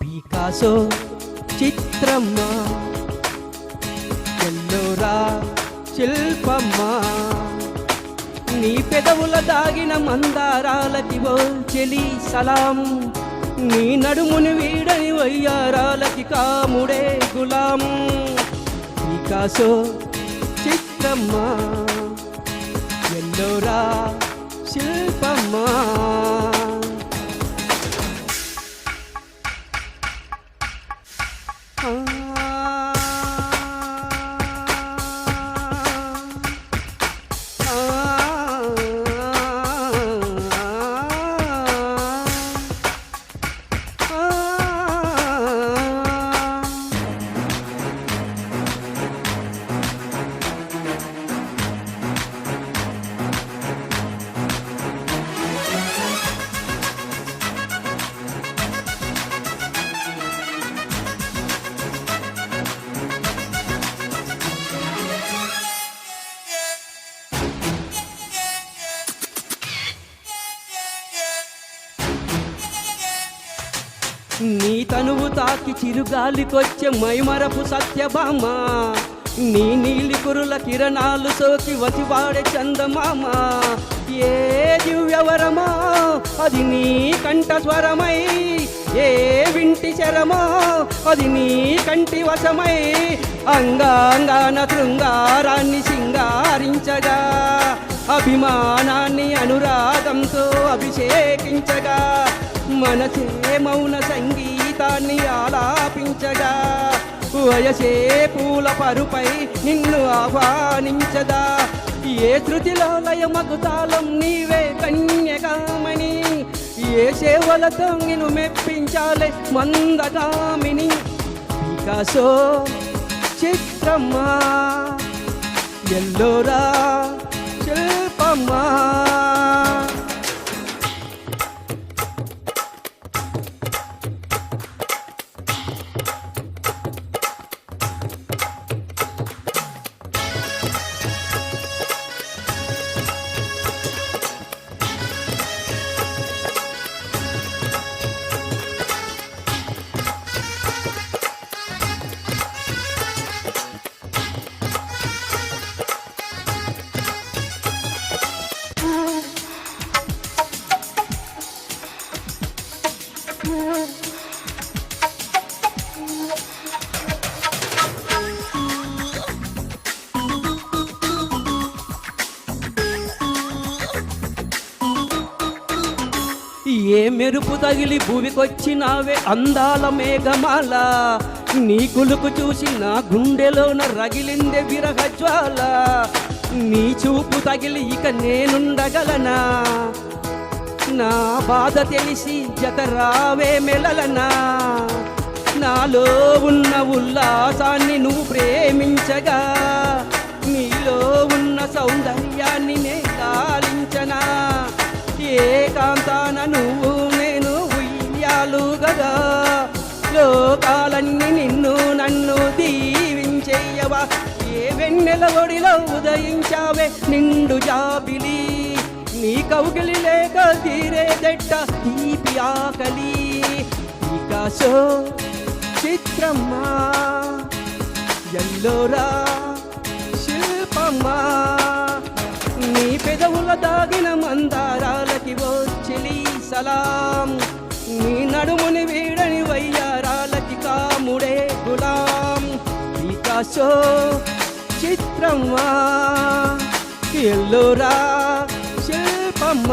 Picasso చిత్రమ్మ, Ellora శిల్పమ్మ, నీ పెదవుల దాగిన మందారాలకి ఓ చెలి సలాం, నీ నడుముని వీడని వయ్యారాలకి కాముడే గులాం. పికాసో చిత్రమ్మ, ఎల్లోరా శిల్పమ్మ. నీ తనువు తాకి చిరుగాలికొచ్చే మైమరపు సత్యభామ, నీ నీలి కురుల కిరణాలు సోకి వసివాడే చందమామ. ఏ దివ్యవరమో అది నీ కంఠస్వరమై, ఏ వింటి శరమో అది నీ కంటి వశమై, అంగాంగాన శృంగారాన్ని సింగారించగా, అభిమానాన్ని అనురాగంతో అభిషేకించగా, మనసే మౌన సంగీతాన్ని ఆలాపించగా, వయసే పూల పరుపై నిన్ను ఆహ్వానించదా. ఏ శృతిలో లయమగు తాళం నీవే కన్యకామణి, ఏ సేవలతో నిన్ను మెప్పించాలే మందగామిని. పికాసో చిత్రమ్మ, ఎల్లోరా శిల్పమ్మ. ఏ మెరుపు తగిలి భూమికొచ్చినావే అందాల మేఘమాల, నీ కులుకు చూసి నా గుండెలోన రగిలిందే విరహజ్వాల. నీ చూపు తగిలి ఇక నేనుండగలనా, నా బాధ తెలిసి జతరావే మెలలనా. నాలో ఉన్న ఉల్లాసాన్ని నువ్వు ప్రేమించగా, నీలో ఉన్న సౌందర్యాన్ని నే లాలించనా. ఏకాంతాన నువ్వు నేను ఉయ్యాలుగగా, లోకాలన్నీ నిన్ను నన్ను దీవించేయవా. ఏ వెన్నెల ఒడిలో ఉదయించావే నిండు జాబిలి, నీ కౌగిలి లేక తీరేదెట్ట తీపి ఆకలి. పికాసో చిత్రమ్మ, ఎల్లోరా శిల్పమ్మ, నీ పెదవుల దాగిన మందారాలకి ఓ చెలి సలాం, నీ నడుముని వీడని వయ్యారాలకి కాముడే గులాం. పికాసో చిత్రమ్మ, ఎల్లోరా శిల్పమ్మ.